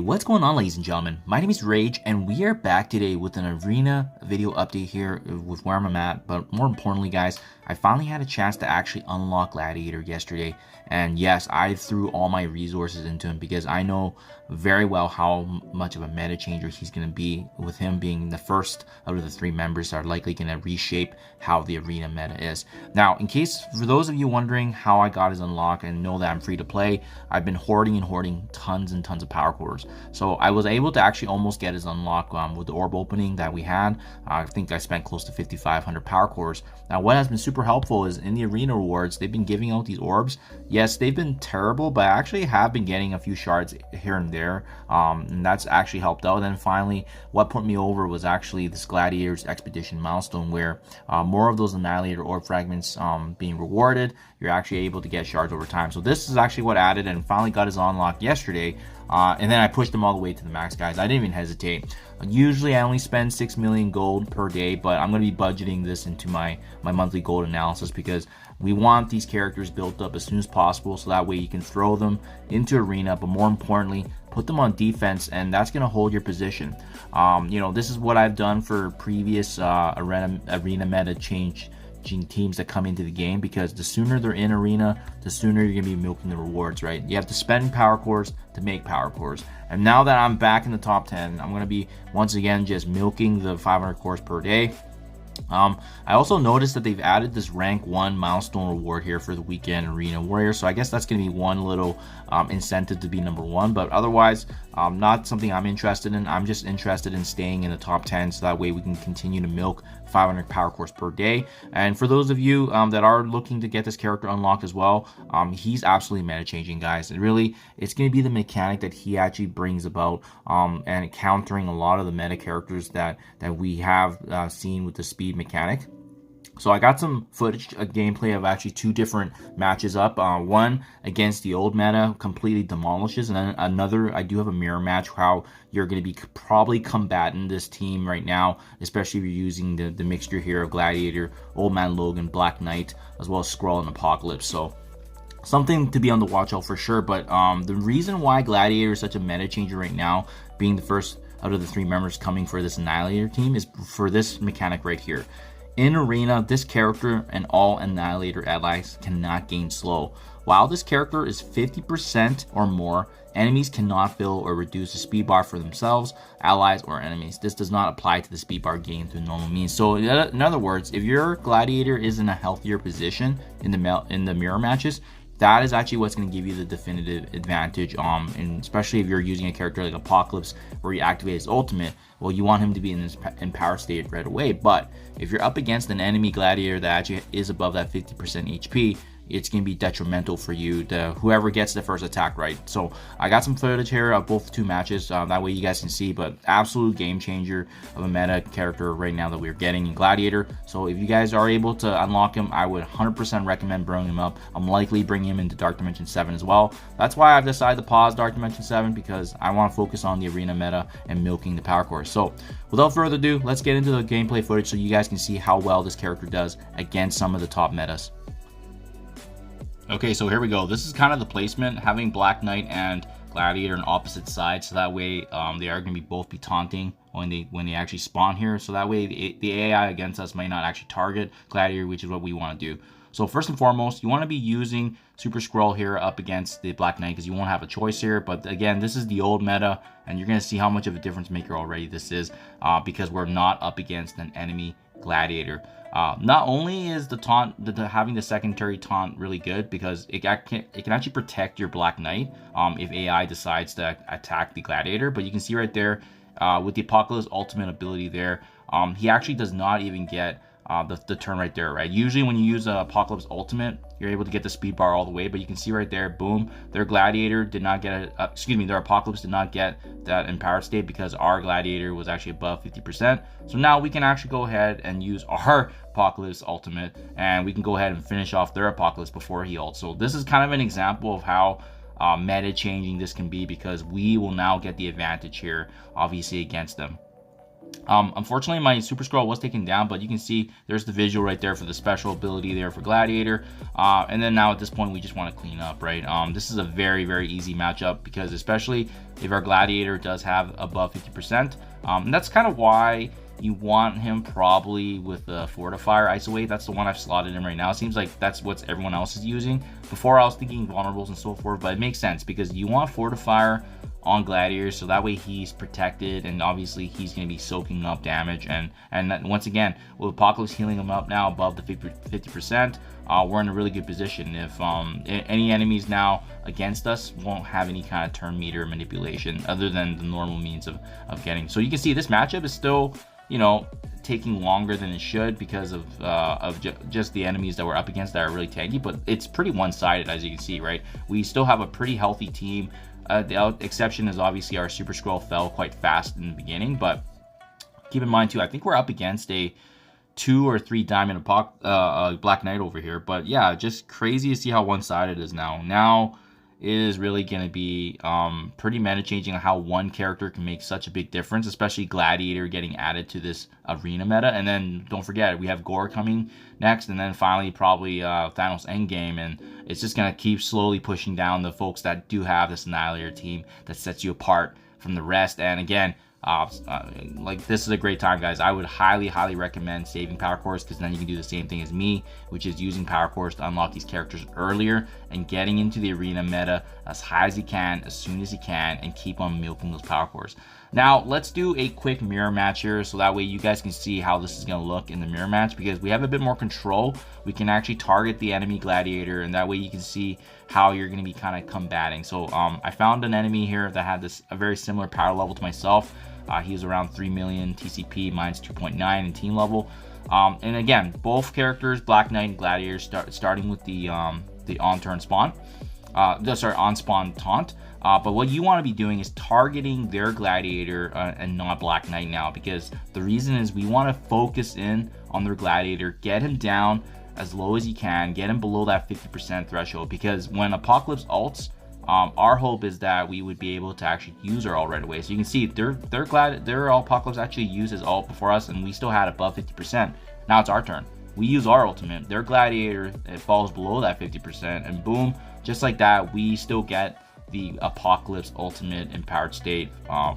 What's going on, ladies and gentlemen? My name is Rayge, and we are back today with an arena video update here with where I'm at. But more importantly, guys, I finally had a chance to actually unlock Gladiator yesterday. And yes, I threw all my resources into him because I know very well how much of a meta changer he's going to be, with him being the first out of the three members that are likely going to reshape how the arena meta is. Now, in case for those of you wondering how I got his unlock and know that I'm free to play, I've been hoarding tons and tons of power cores. So I was able to actually almost get his unlock with the orb opening that we had. I think I spent close to 5,500 power cores. Now, what has been super helpful is in the arena rewards, they've been giving out these orbs. Yes, they've been terrible, but I actually have been getting a few shards here and there, and that's actually helped out. And then finally, what put me over was actually this Gladiator's Expedition milestone, where more of those Annihilator orb fragments being rewarded, you're actually able to get shards over time. So this is actually what added and finally got his unlock yesterday. And then I pushed them all the way to the max, guys. I didn't even hesitate. Usually I only spend 6 million gold per day, but I'm going to be budgeting this into my monthly gold analysis because we want these characters built up as soon as possible, so that way you can throw them into arena, but more importantly, put them on defense, and that's going to hold your position. You know, this is what I've done for previous arena meta change teams that come into the game, because the sooner they're in arena, the sooner you're gonna be milking the rewards, right? You have to spend power cores to make power cores. And now that I'm back in the top 10, I'm gonna be once again just milking the 500 cores per day. I also noticed that they've added this rank 1 milestone reward here for the weekend arena warrior, so I guess that's going to be one little incentive to be number 1, but otherwise not something I'm interested in. I'm just interested in staying in the top 10, so that way we can continue to milk 500 power cores per day. And for those of you that are looking to get this character unlocked as well, he's absolutely meta changing, guys. And really, it's going to be the mechanic that he actually brings about, and countering a lot of the meta characters that we have seen with the speed mechanic. So I got some footage, a gameplay of actually 2 different matches up. One against the old meta, completely demolishes, and then another, I do have a mirror match, how you're going to be probably combating this team right now, especially if you're using the mixture here of Gladiator, Old Man Logan, Black Knight, as well as Skrull and Apocalypse. So something to be on the watch out for sure. But the reason why Gladiator is such a meta changer right now, being the first out of the 3 members coming for this Annihilator team, is for this mechanic right here. In arena, this character and all Annihilator allies cannot gain slow. While this character is 50% or more, enemies cannot fill or reduce the speed bar for themselves, allies, or enemies. This does not apply to the speed bar gain through normal means. So in other words, if your Gladiator is in a healthier position in the mirror matches, that is actually what's going to give you the definitive advantage, and especially if you're using a character like Apocalypse where you activate his ultimate. Well, you want him to be in power state right away. But if you're up against an enemy Gladiator that actually is above that 50% HP, it's going to be detrimental for you, whoever gets the first attack, right? So I got some footage here of both 2 matches, that way you guys can see, but absolute game changer of a meta character right now that we're getting in Gladiator. So if you guys are able to unlock him, I would 100% recommend bringing him up. I'm likely bringing him into Dark Dimension 7 as well. That's why I've decided to pause Dark Dimension 7, because I want to focus on the arena meta and milking the power cores. So without further ado, let's get into the gameplay footage so you guys can see how well this character does against some of the top metas. Okay, so here we go. This is kind of the placement, having Black Knight and Gladiator on opposite sides, so that way they are going to both be taunting when they actually spawn here. So that way the AI against us might not actually target Gladiator, which is what we want to do. So first and foremost, you want to be using Super Skrull here up against the Black Knight, because you won't have a choice here. But again, this is the old meta, and you're going to see how much of a difference maker already this is, because we're not up against an enemy Gladiator. Not only is the taunt, having the secondary taunt really good, because it can actually protect your Black Knight if AI decides to attack the Gladiator. But you can see right there with the Apocalypse ultimate ability there, he actually does not even get the turn right there, right? Usually when you use a Apocalypse ultimate, you're able to get the speed bar all the way, but you can see right there, boom, their Gladiator did not get their Apocalypse did not get that in power state, because our Gladiator was actually above 50%. So now we can actually go ahead and use our Apocalypse ultimate, and we can go ahead and finish off their Apocalypse before he ults. So this is kind of an example of how meta changing this can be, because we will now get the advantage here, obviously, against them. Unfortunately, my Super Scroll was taken down, but you can see there's the visual right there for the special ability there for Gladiator. And then now at this point, we just want to clean up, right? This is a very, very easy matchup because especially if our Gladiator does have above 50%. And that's kind of why you want him probably with the Fortifier Isolate. That's the one I've slotted in right now. It seems like that's what everyone else is using. Before I was thinking Vulnerables and so forth, but it makes sense because you want Fortifier on Gladiator, so that way he's protected, and obviously he's going to be soaking up damage. And once again, with Apocalypse healing him up now above the 50%, we're in a really good position. If any enemies now against us won't have any kind of turn meter manipulation other than the normal means of getting. So you can see this matchup is still, you know, taking longer than it should because of just the enemies that we're up against that are really tanky, but it's pretty one-sided, as you can see, right? We still have a pretty healthy team. The exception is obviously our Super Scroll fell quite fast in the beginning, but keep in mind too, I think we're up against a 2 or 3 diamond Black Knight over here. But yeah, just crazy to see how one-sided it is now. Now it is really going to be pretty meta changing on how one character can make such a big difference, especially Gladiator getting added to this arena meta. And then don't forget, we have Gore coming next, and then finally probably Thanos Endgame, and it's just going to keep slowly pushing down the folks that do have this Annihilator team that sets you apart from the rest. And again, like, this is a great time, guys. I would highly recommend saving Power Cores, because then you can do the same thing as me, which is using Power Cores to unlock these characters earlier and getting into the arena meta as high as you can, as soon as you can, and keep on milking those Power Cores. Now let's do a quick mirror match here, so that way you guys can see how this is going to look in the mirror match, because we have a bit more control. We can actually target the enemy Gladiator, and that way you can see how you're going to be kind of combating. So I found an enemy here that had a very similar power level to myself. He was around 3 million TCP, mine's 2.9 in team level. And again, both characters, Black Knight and Gladiator, starting with the on-turn spawn. On-spawn taunt. But what you want to be doing is targeting their Gladiator and not Black Knight now, because the reason is we want to focus in on their Gladiator, get him down as low as you can, get him below that 50% threshold, because when Apocalypse ults, our hope is that we would be able to actually use our ult right away. So you can see their Apocalypse actually used his ult before us, and we still had above 50%. Now it's our turn. We use our ultimate. Their Gladiator, it falls below that 50%, and boom, just like that, we still get the Apocalypse ultimate empowered state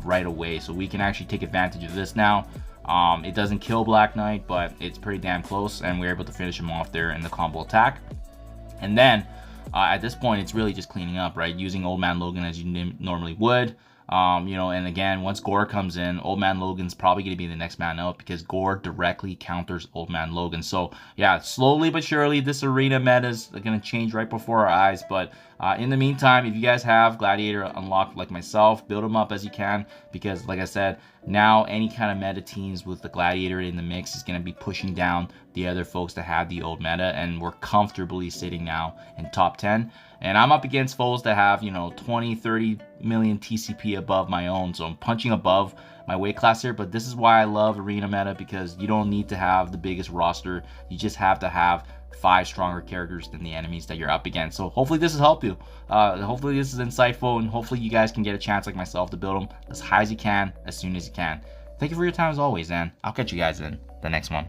right away. So we can actually take advantage of this now. It doesn't kill Black Knight, but it's pretty damn close, and we're able to finish him off there in the combo attack. And then at this point, it's really just cleaning up, right? Using Old Man Logan as you normally would. You know, and again, once Gore comes in, Old Man Logan's probably going to be the next man out, because Gore directly counters Old Man Logan. So yeah, slowly but surely, this arena meta is going to change right before our eyes. But in the meantime, if you guys have Gladiator unlocked like myself, build them up as you can, because like I said, now any kind of meta teams with the Gladiator in the mix is going to be pushing down the other folks that have the old meta, and we're comfortably sitting now in top 10. And I'm up against foes that have, you know, 20, 30 million TCP above my own. So I'm punching above my weight class here. But this is why I love arena meta, because you don't need to have the biggest roster. You just have to have 5 stronger characters than the enemies that you're up against. So hopefully this has helped you. Hopefully this is insightful, and hopefully you guys can get a chance like myself to build them as high as you can, as soon as you can. Thank you for your time as always, and I'll catch you guys in the next one.